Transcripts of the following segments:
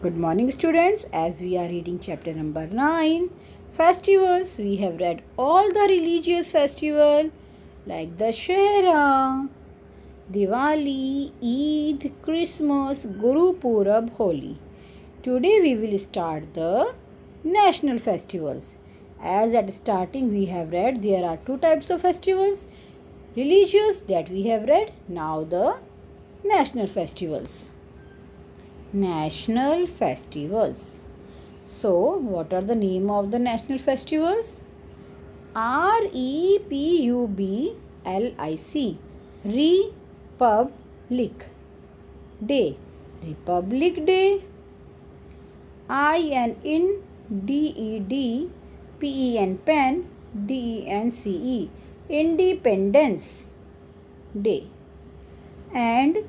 Good morning, students. As we are reading chapter number 9, festivals, we have read all the religious festivals like Dashera, Diwali, Eid, Christmas, Guru Purab, Holi. Today we will start the national festivals. As at starting we have read there are two types of festivals, religious that we have read, now the national festivals. National festivals. So, what are the name of the national festivals? Republic. Republic Day. Republic Day. INDED pen DENCE. Independence Day. And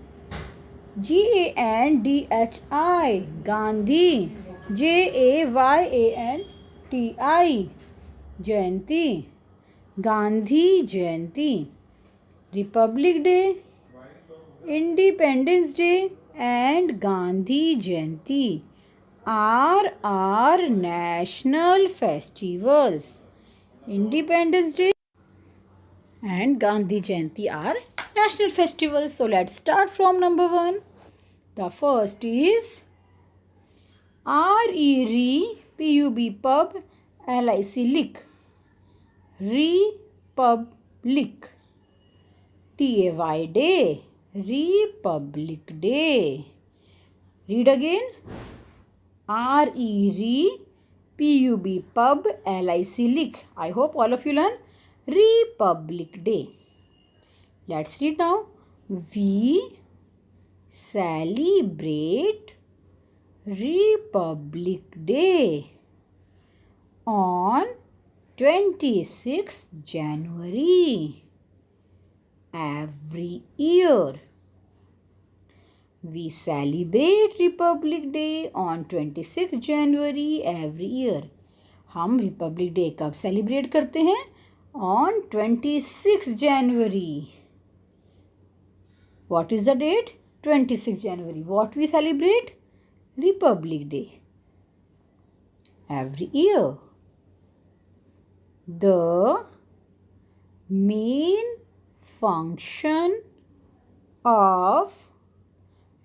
GANDHI Gandhi JAYANTI Jayanti Gandhi Jayanti. Republic Day, Independence Day and Gandhi Jayanti are our national festivals. Independence Day and Gandhi Jayanti are national festivals. So let's start from number 1. The first is REPUB LIC Republic TAY Day. Republic Day. Read again. REPUB LIC. I hope all of you learn Republic Day. Let's read now. We celebrate Republic Day on 26th January every year. We celebrate Republic Day on 26th January every year. हम Republic Day कब celebrate करते हैं? On 26th January. What is the date? 26th January. What we celebrate? Republic Day. Every year. The main function of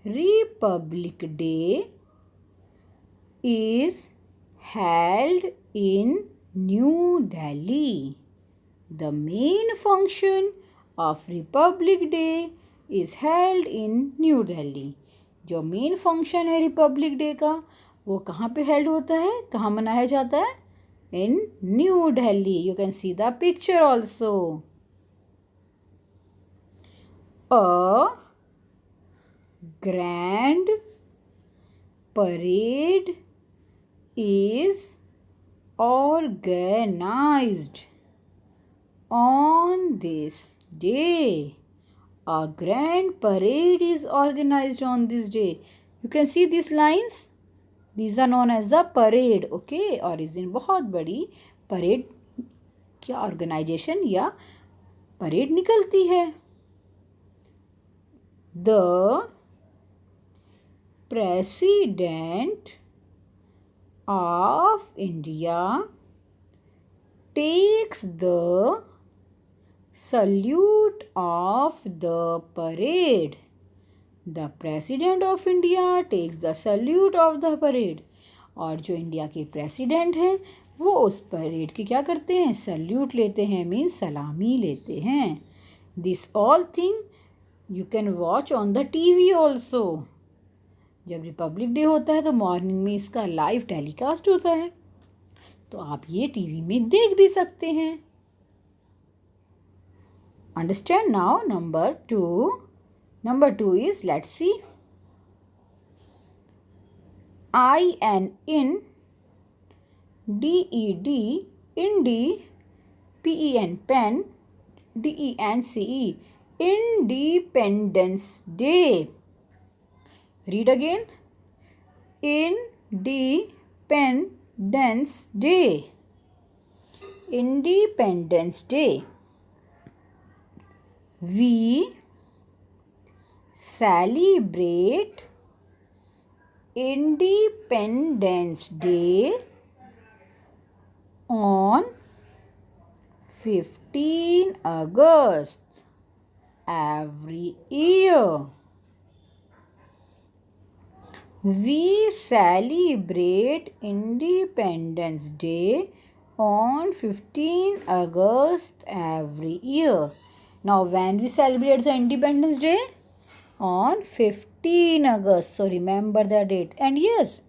Republic Day is held in New Delhi. The main function of Republic Day is held in New Delhi. जो main function है Republic day का वो कहाँ पे held होता है, कहाँ मनाया जाता है? In New Delhi. You can see the picture also. A grand parade is organized on this day. A grand parade is organized on this day. You can see these lines. These are known as the parade. Okay, और इस दिन बहुत बड़ी parade क्या organisation या parade निकलती है. The President of India takes the salute of the parade. The President of India takes the salute of the parade. और जो इंडिया के प्रेसिडेंट हैं वो उस परेड के क्या करते हैं? सल्यूट लेते हैं, मीन्स सलामी लेते हैं. This all thing you can watch on the TV also. जब रिपब्लिक डे होता है तो मॉर्निंग में इसका लाइव टेलीकास्ट होता है, तो आप ये टीवी में देख भी सकते हैं. Understand now. Number 2 is, let's see. INDED Indi pen DENCE Independence Day. Read again. Independence Day. Independence Day. We celebrate Independence Day on 15 August every year. We celebrate Independence Day on 15 August every year. Now, when we celebrate the Independence Day? On 15 August. So, remember the date. And yes,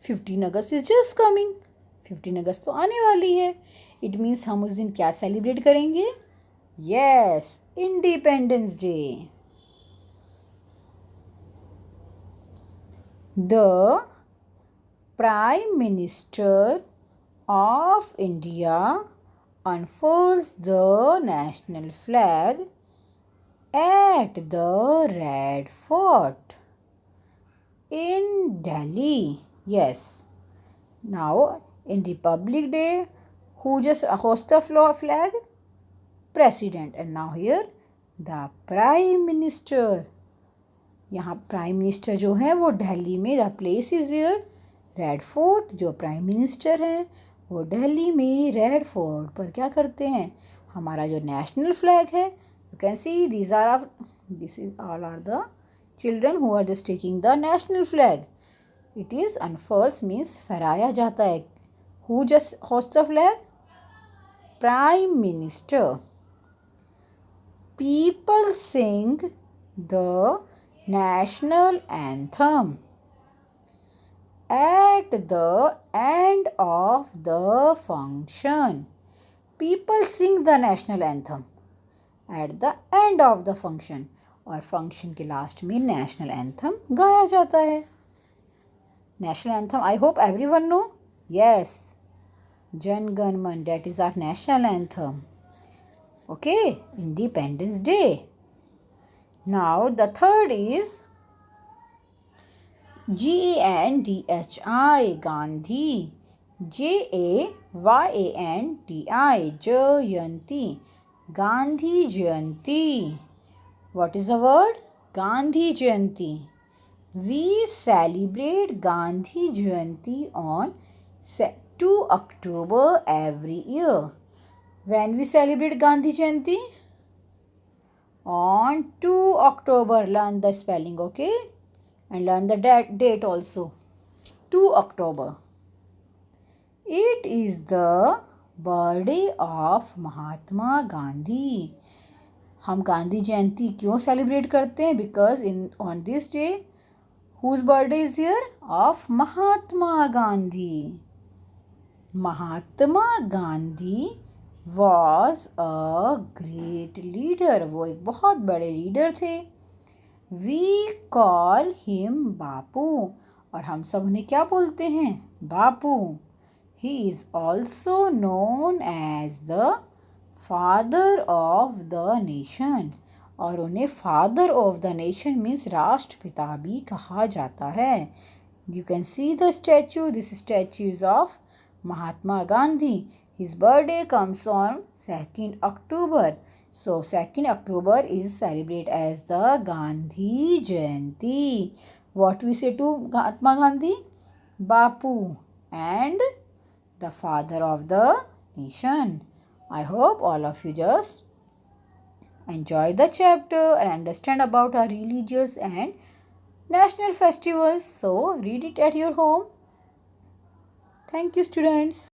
15 August is just coming. 15 अगस्त तो आने वाली है. It means हम उस दिन क्या celebrate करेंगे? Yes, independence day. The prime minister of India unfurls the national flag at the Red Fort in Delhi. Yes. Now, in Republic Day, who just hosts the flag? President. And now here, the Prime Minister. यहाँ prime minister जो है वो दिल्ली में, the place is there red fort. जो prime minister हैं वो दिल्ली में red fort पर क्या करते हैं? हमारा जो नेशनल फ्लैग है, you can see this is all are the children who are just taking the national flag. It is unfurls means फहराया जाता है. Who just host the flag? Prime minister. People sing the national anthem at the end of the function. People sing the national anthem at the end of the function. और function के last में national anthem गाया जाता है. National anthem I hope everyone know. Yes, Jana Gana Mana, that is our national anthem. Okay, independence day. Now the third is Gandhi, Gandhi, Jayandi, Jayanti, Gandhi Jayanti. What is the word? Gandhi Jayanti. We celebrate Gandhi Jayanti on 2 October every year. When we celebrate Gandhi Jayanti? On 2 October. Learn the spelling, okay? And learn the date also. 2 October. It is the birthday of Mahatma Gandhi. हम गांधी जयंती क्यों celebrate करते हैं? Because on this day, whose birthday is there? Of Mahatma Gandhi. Mahatma Gandhi was a great leader. वो एक बहुत बड़े leader थे. We call him बापू. और हम सब उन्हें क्या बोलते हैं? बापू. He is also known as the father of the nation. और उन्हें father of the nation means राष्ट्रपिता भी कहा जाता है. You can see the statue. This statue is of Mahatma Gandhi. His birthday comes on 2nd October. So 2nd October is celebrated as the Gandhi Jayanti. What we say to Mahatma Gandhi? Bapu, and the father of the nation. I hope all of you just enjoy the chapter and understand about our religious and national festivals. So read it at your home. Thank you, students.